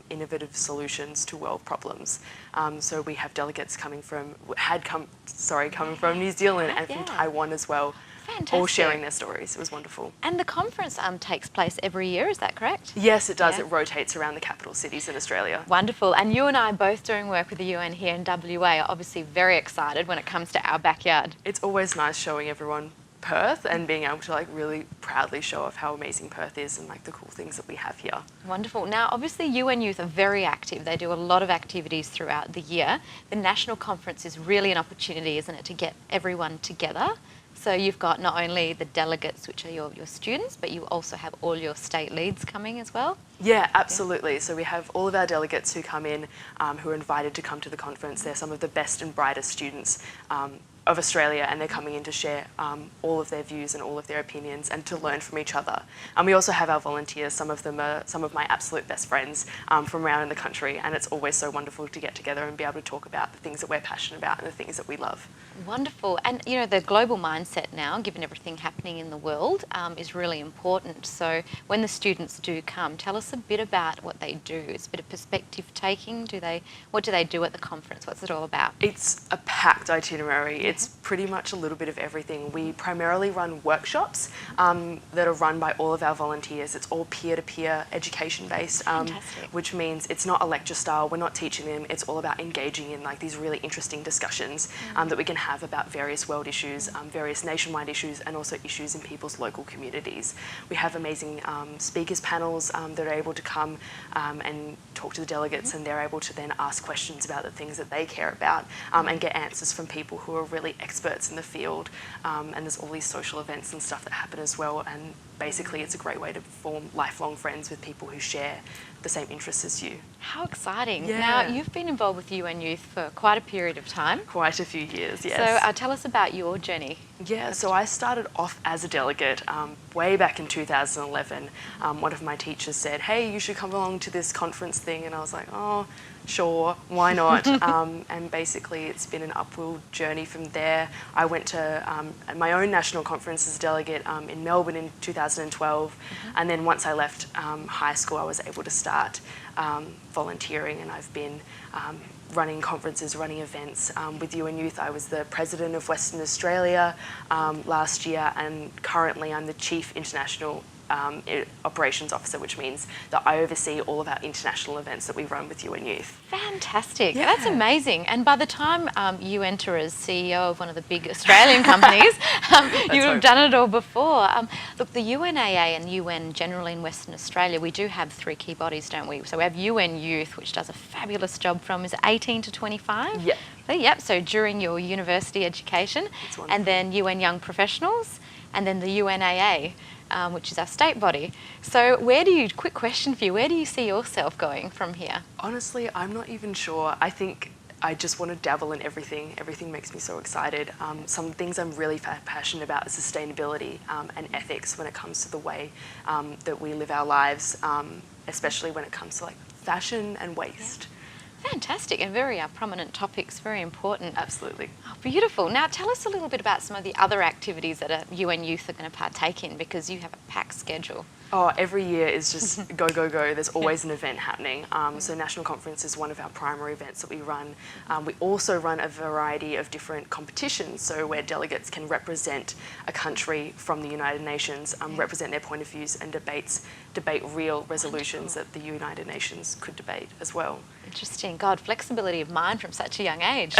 innovative solutions to world problems. So we have delegates coming from New Zealand and from Taiwan as well. Fantastic. All sharing their stories. It was wonderful. And the conference takes place every year, is that correct? Yes, it does. Yeah. It rotates around the capital cities in Australia. Wonderful. And you and I, both doing work with the UN here in WA, are obviously very excited when it comes to our backyard. It's always nice showing everyone Perth and being able to really proudly show off how amazing Perth is and the cool things that we have here. Wonderful. Now, obviously, UN Youth are very active. They do a lot of activities throughout the year. The national conference is really an opportunity, isn't it, to get everyone together. So you've got not only the delegates, which are your students, but you also have all your state leads coming as well? Yeah, absolutely. Yeah. So we have all of our delegates who come in, who are invited to come to the conference. They're some of the best and brightest students of Australia, and they're coming in to share all of their views and all of their opinions and to learn from each other. And we also have our volunteers. Some of them are some of my absolute best friends from around in the country, and it's always so wonderful to get together and be able to talk about the things that we're passionate about and the things that we love. Wonderful. And, you know, the global mindset now, given everything happening in the world, is really important. So when the students do come, tell us a bit about what they do. It's a bit of perspective taking. What do they do at the conference? What's it all about? It's a packed itinerary. It's pretty much a little bit of everything. We primarily run workshops that are run by all of our volunteers. It's all peer-to-peer education based, which means it's not a lecture style. We're not teaching them. It's all about engaging in these really interesting discussions that we can have about various world issues, various nationwide issues, and also issues in people's local communities. We have amazing speakers panels that are able to come and talk to the delegates, and they're able to then ask questions about the things that they care about and get answers from people who are really experts in the field. And there's all these social events and stuff that happen as well, and basically it's a great way to form lifelong friends with people who share the same interests as you. How exciting. Yeah. Now, you've been involved with UN Youth for quite a period of time. Quite a few years, yes. So tell us about your journey. Yeah, so I started off as a delegate way back in 2011. One of my teachers said, hey, you should come along to this conference thing, and I was like, oh, sure, why not? And basically it's been an upward journey from there. I went to my own national conference as a delegate in Melbourne in 2012, and then once I left high school I was able to start volunteering, and I've been running conferences, running events. With UN Youth I was the president of Western Australia last year, and currently I'm the chief international operations officer, which means that I oversee all of our international events that we run with UN Youth. Fantastic. Yeah. That's amazing. And by the time you enter as CEO of one of the big Australian companies, you have done it all before. Look, the UNAA and UN generally in Western Australia, we do have three key bodies, don't we? So we have UN Youth, which does a fabulous job from, is it 18 to 25? Yep. Yep, so during your university education. And then UN Young Professionals, and then the UNAA. Which is our state body. So quick question for you, where do you see yourself going from here? Honestly, I'm not even sure. I think I just want to dabble in everything. Everything makes me so excited. Some things I'm really passionate about is sustainability and ethics when it comes to the way that we live our lives, especially when it comes to fashion and waste. Fantastic, and very prominent topics, very important. Absolutely. Oh, beautiful. Now tell us a little bit about some of the other activities that UN Youth are going to partake in, because you have a packed schedule. Oh, every year is just go, go, go. There's always an event happening. So National Conference is one of our primary events that we run. We also run a variety of different competitions, so where delegates can represent a country from the United Nations, represent their point of views and debate real resolutions that the United Nations could debate as well. Interesting. God, flexibility of mind from such a young age.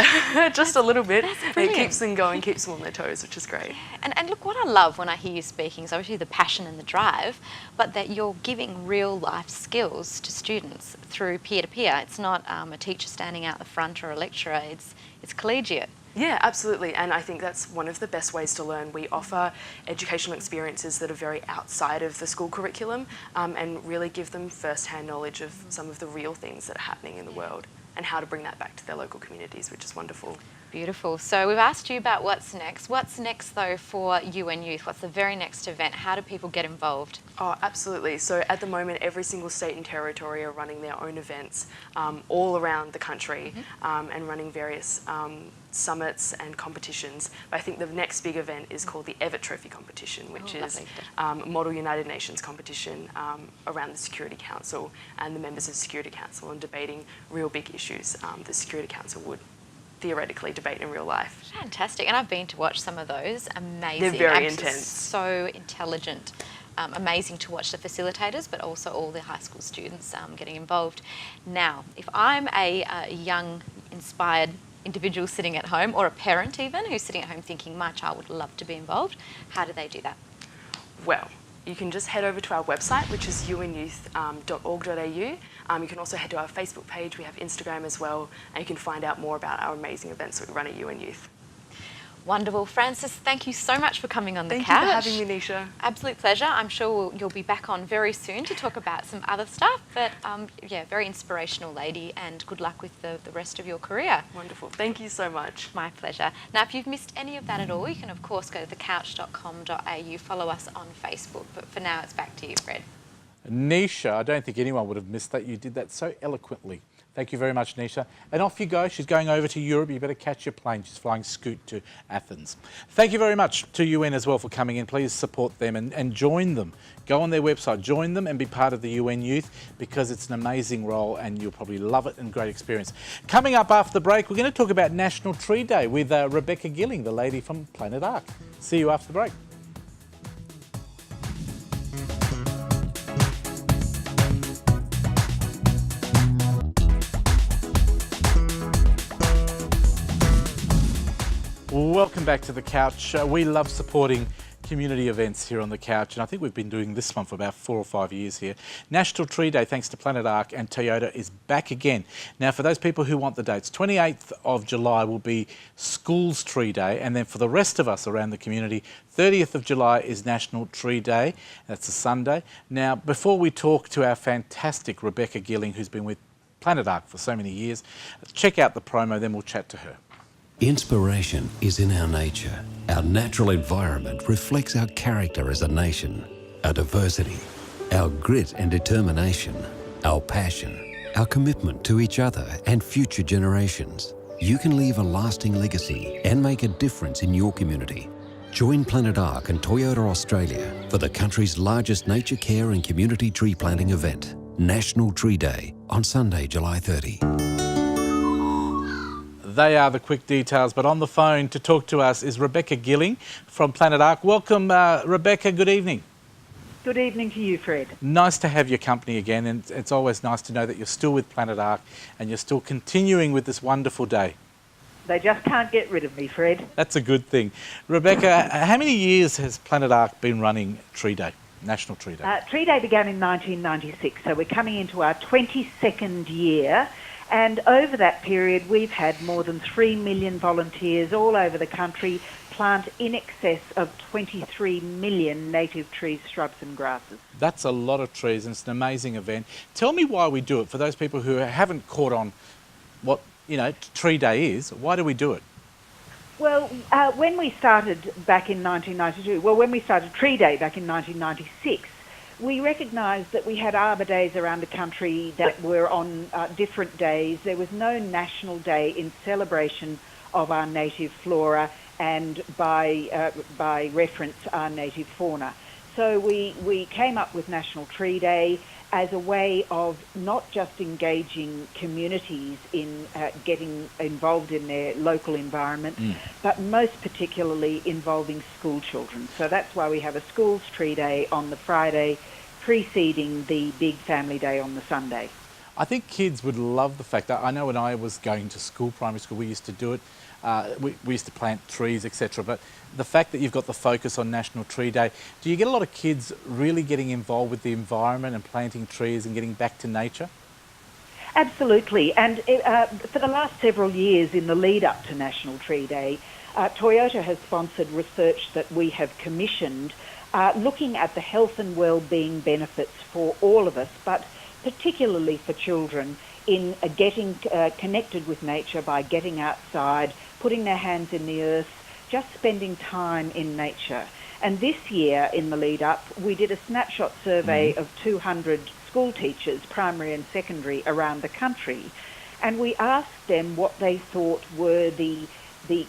Just a little bit. That's It brilliant. keeps them going, keeps them on their toes, which is great. And look, what I love when I hear you speaking is obviously the passion and the drive, but that you're giving real life skills to students through peer-to-peer. It's not a teacher standing out the front or a lecturer, it's collegiate. Yeah, absolutely. And I think that's one of the best ways to learn. We offer educational experiences that are very outside of the school curriculum and really give them first-hand knowledge of some of the real things that are happening in the world and how to bring that back to their local communities, which is wonderful. Beautiful. So we've asked you about what's next. What's next though for UN Youth? What's the very next event? How do people get involved? Oh, absolutely. So at the moment, every single state and territory are running their own events all around the country and running various summits and competitions. But I think the next big event is called the Everett Trophy competition, which is Model United Nations competition around the Security Council and the members of the Security Council and debating real big issues the Security Council would theoretically debate in real life. Fantastic. And I've been to watch some of those. Amazing. They're very Absolutely intense. So intelligent. Amazing to watch the facilitators, but also all the high school students getting involved. Now, if I'm a young, inspired individual sitting at home, or a parent even, who's sitting at home thinking, my child would love to be involved, how do they do that? Well, you can just head over to our website, which is unyouth.org.au. You can also head to our Facebook page. We have Instagram as well, and you can find out more about our amazing events that we run at UN Youth. Wonderful. Frances, thank you so much for coming on the Thank couch. you for having me, Nisha. Absolute pleasure. I'm sure you'll be back on very soon to talk about some other stuff, but yeah, very inspirational lady, and good luck with the rest of your career. Wonderful. Thank you so much. My pleasure. Now, if you've missed any of that at all, you can of course go to thecouch.com.au, follow us on Facebook, but for now it's back to you, Fred. Nisha, I don't think anyone would have missed that. You did that so eloquently. Thank you very much, Nisha. And off you go. She's going over to Europe. You better catch your plane. She's flying Scoot to Athens. Thank you very much to UN as well for coming in. Please support them and join them. Go on their website, join them and be part of the UN Youth, because it's an amazing role and you'll probably love it and great experience. Coming up after the break, we're going to talk about National Tree Day with Rebecca Gilling, the lady from Planet Ark. See you after the break. Welcome back to The Couch. We love supporting community events here on The Couch, and I think we've been doing this one for about 4 or 5 years here. National Tree Day, thanks to Planet Ark and Toyota, is back again. Now, for those people who want the dates, 28th of July will be Schools Tree Day, and then for the rest of us around the community, 30th of July is National Tree Day. That's a Sunday. Now, before we talk to our fantastic Rebecca Gilling, who's been with Planet Ark for so many years, check out the promo, then we'll chat to her. Inspiration is in our nature. Our natural environment reflects our character as a nation, our diversity, our grit and determination, our passion, our commitment to each other and future generations. You can leave a lasting legacy and make a difference in your community. Join Planet Ark and Toyota Australia for the country's largest nature care and community tree planting event, National Tree Day, on Sunday, July 30. They are the quick details, but on the phone to talk to us is Rebecca Gilling from Planet Ark. Welcome, Rebecca. Good evening. Good evening to you, Fred. Nice to have your company again, and it's always nice to know that you're still with Planet Ark and you're still continuing with this wonderful day. They just can't get rid of me, Fred. That's a good thing. Rebecca, how many years has Planet Ark been running Tree Day, National Tree Day? Tree Day began in 1996, so we're coming into our 22nd year. And over that period, we've had more than 3 million volunteers all over the country plant in excess of 23 million native trees, shrubs and grasses. That's a lot of trees, and it's an amazing event. Tell me why we do it. For those people who haven't caught on what, Tree Day is, why do we do it? Well, when we started back in 1992, when we started Tree Day back in 1996, we recognised that we had Arbor Days around the country that were on different days. There was no national day in celebration of our native flora and by reference our native fauna. So we came up with National Tree Day as a way of not just engaging communities in getting involved in their local environment, but most particularly involving school children. So that's why we have a schools tree day on the Friday preceding the big family day on the Sunday. I think kids would love the fact that, I know when I was going to school, primary school, we used to do it. We used to plant trees, etc. But the fact that you've got the focus on National Tree Day, do you get a lot of kids really getting involved with the environment and planting trees and getting back to nature? Absolutely. And for the last several years in the lead up to National Tree Day, Toyota has sponsored research that we have commissioned looking at the health and well-being benefits for all of us, but particularly for children, in getting connected with nature by getting outside, putting their hands in the earth, just spending time in nature. And this year, in the lead up, we did a snapshot survey of 200 school teachers, primary and secondary, around the country, and we asked them what they thought were the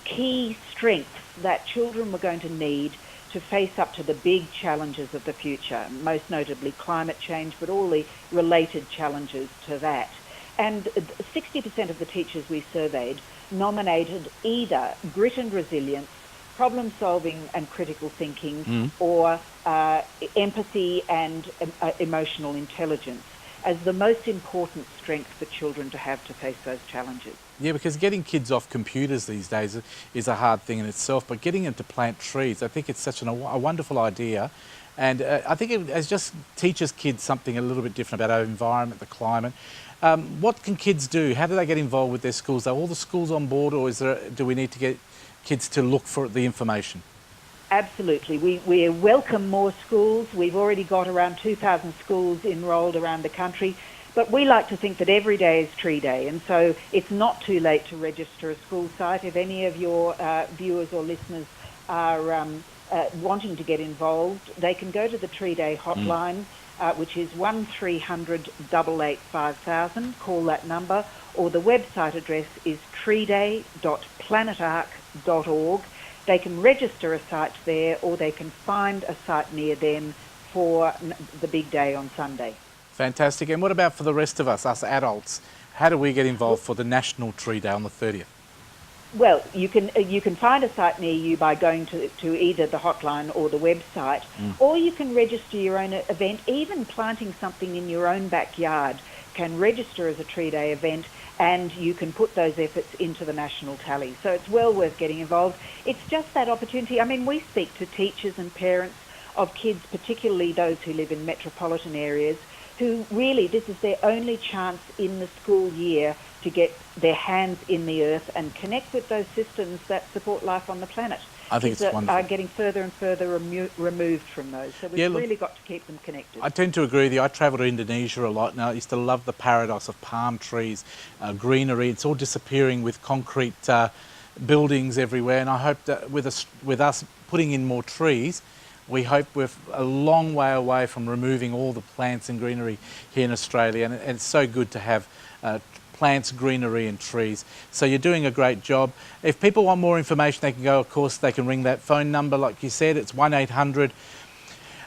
key strengths that children were going to need to face up to the big challenges of the future, most notably climate change, but all the related challenges to that. And 60% of the teachers we surveyed nominated either grit and resilience, problem solving and critical thinking, or empathy and emotional intelligence as the most important strength for children to have to face those challenges. Yeah, because getting kids off computers these days is a hard thing in itself, but getting them to plant trees, I think it's such a wonderful idea. And I think it just teaches kids something a little bit different about our environment, the climate. What can kids do? How do they get involved with their schools? Are all the schools on board, or do we need to get kids to look for the information? Absolutely. We welcome more schools. We've already got around 2,000 schools enrolled around the country. But we like to think that every day is Tree Day, and so it's not too late to register a school site. If any of your viewers or listeners are wanting to get involved, they can go to the Tree Day hotline, which is 1300 88 5000. Call that number, or the website address is treeday.planetark.org. They can register a site there, or they can find a site near them for the big day on Sunday. Fantastic. And what about for the rest of us adults? How do we get involved for the National Tree Day on the 30th? Well, you can find a site near you by going to either the hotline or the website, or you can register your own event. Even planting something in your own backyard can register as a Tree Day event, and you can put those efforts into the national tally. So it's well worth getting involved. It's just that opportunity. I mean, we speak to teachers and parents of kids, particularly those who live in metropolitan areas, who really, this is their only chance in the school year to get their hands in the earth and connect with those systems that support life on the planet. I think it's wonderful. Are getting further and further removed from those. So we've really got to keep them connected. I tend to agree with you. I travel to Indonesia a lot now. I used to love the paradise of palm trees, greenery. It's all disappearing with concrete buildings everywhere. And I hope that with us putting in more trees, we hope we're a long way away from removing all the plants and greenery here in Australia. And it's so good to have plants, greenery and trees. So you're doing a great job. If people want more information, they can go, of course, they can ring that phone number. Like you said, it's 1800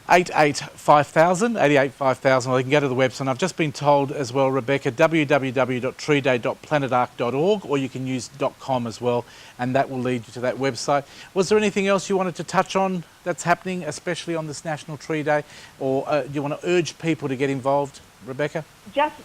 88 5000, 88 5000, or they can go to the website. And I've just been told as well, Rebecca, www.treeday.planetark.org, or you can use .com as well, and that will lead you to that website. Was there anything else you wanted to touch on that's happening, especially on this National Tree Day, or do you want to urge people to get involved, Rebecca? Just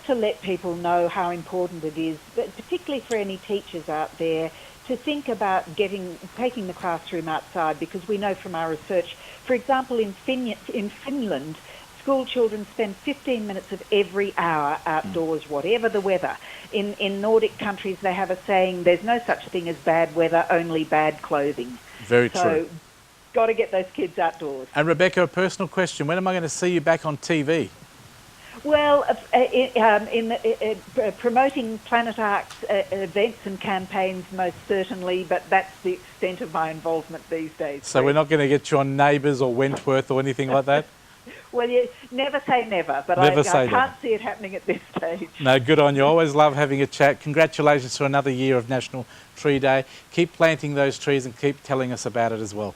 to let people know how important it is, but particularly for any teachers out there, to think about taking the classroom outside, because we know from our research, for example, in Finland, school children spend 15 minutes of every hour outdoors, whatever the weather. In Nordic countries, they have a saying, there's no such thing as bad weather, only bad clothing. Very true. So, got to get those kids outdoors. And Rebecca, a personal question. When am I going to see you back on TV? Well, promoting Planet Ark's events and campaigns, most certainly, but that's the extent of my involvement these days. So we're not going to get you on Neighbours or Wentworth or anything like that? Well, you never say never, but Never I say can't never. see it happening at this stage. No, good on you. Always love having a chat. Congratulations to another year of National Tree Day. Keep planting those trees and keep telling us about it as well.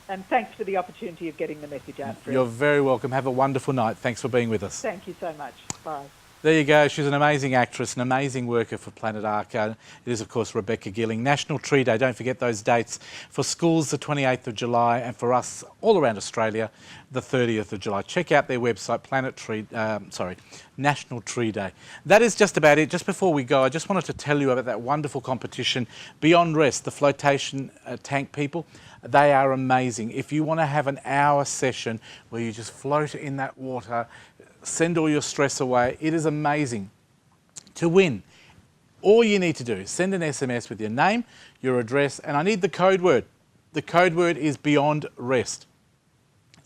And thanks for the opportunity of getting the message out, Fred. You're very welcome. Have a wonderful night. Thanks for being with us. Thank you so much. Bye. There you go. She's an amazing actress, an amazing worker for Planet Ark. It is, of course, Rebecca Gilling. National Tree Day. Don't forget those dates. For schools, the 28th of July, and for us all around Australia, the 30th of July. Check out their website, National Tree Day. That is just about it. Just before we go, I just wanted to tell you about that wonderful competition, Beyond Rest, the flotation tank people. They are amazing. If you want to have an hour session where you just float in that water, send all your stress away, it is amazing. To win, all you need to do is send an SMS with your name, your address, and I need the code word. The code word is Beyond Rest.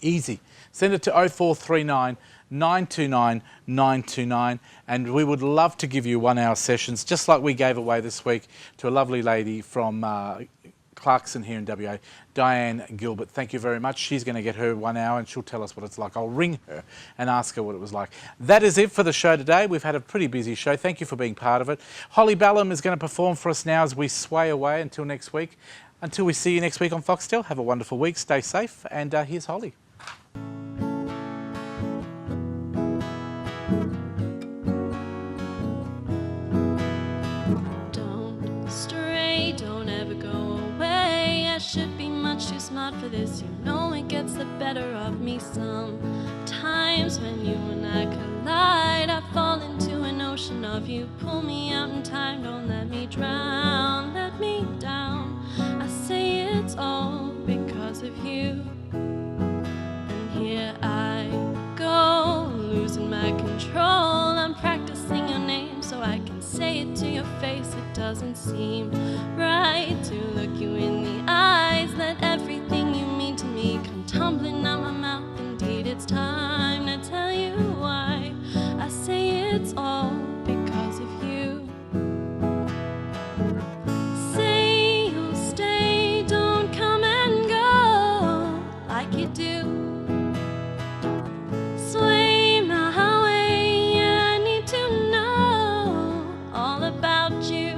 Easy. Send it to 0439 929 929, and we would love to give you 1 hour sessions, just like we gave away this week to a lovely lady from Clarkson here in WA, Diane Gilbert. Thank you very much. She's going to get her 1 hour and she'll tell us what it's like. I'll ring her and ask her what it was like. That is it for the show today. We've had a pretty busy show. Thank you for being part of it. Holly Ballum is going to perform for us now as we sway away until next week. Until we see you next week on Foxtel, have a wonderful week. Stay safe. And here's Holly. I should be much too smart for this. You know it gets the better of me sometimes. When you and I collide, I fall into an ocean of you. Pull me out in time, don't let me drown, let me down. I say it's all because of you. And here I go, losing my control. I'm practicing your name so I can say it to your face. It doesn't seem right to look you in the eyes. Let everything you mean to me come tumbling out my mouth. Indeed, it's time to tell you why. I say it's all because of you. Say you'll stay, don't come and go like you do. Sway my way, yeah, I need to know all about you.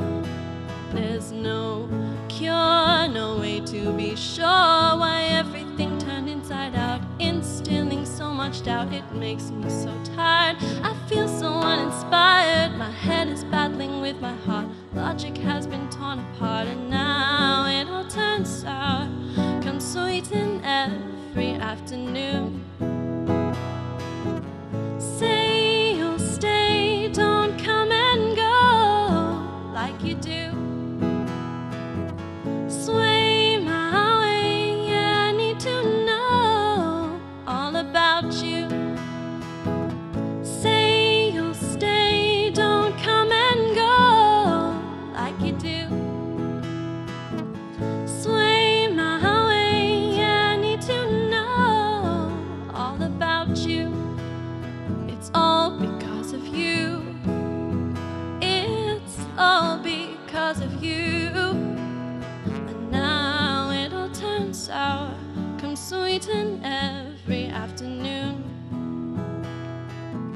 There's no cure, no way to be sure why everything turned inside out, instilling so much doubt. It makes me so tired, I feel so uninspired. My head is battling with my heart. Logic has been torn apart, and now it all turns sour. Come sweet in every afternoon. Say you'll stay, don't come and go like you do. Sway my way, yeah, I need to know all about you. Say you'll stay, don't come and go like you do. Sway my way, yeah, I need to know all about you. It's all because of you. It's all because of you. Now it all turns sour, come sweeten every afternoon.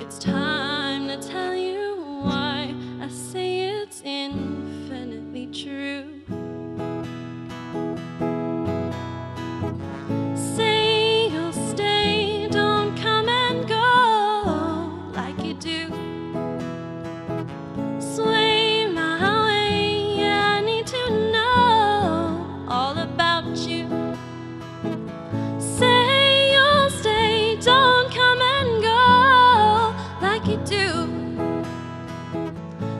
It's time to tell you why I say it's infinitely true. Say you'll stay, don't come and go like you do. Sway my way, yeah, I need to know all about you. Say you'll stay, don't come and go like you do.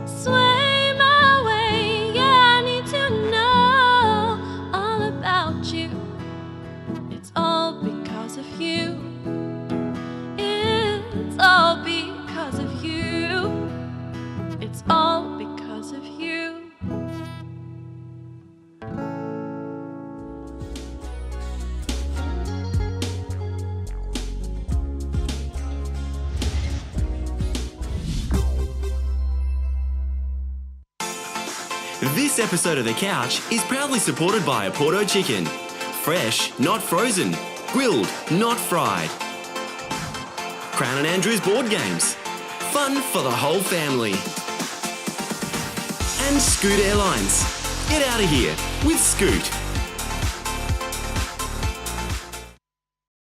Sway my way, yeah, I need to know all about you. It's all because of you. It's all because of you. It's all because of you. This episode of The Couch is proudly supported by Porto Chicken. Fresh, not frozen. Grilled, not fried. Crown and Andrews Board Games. Fun for the whole family. And Scoot Airlines. Get out of here with Scoot.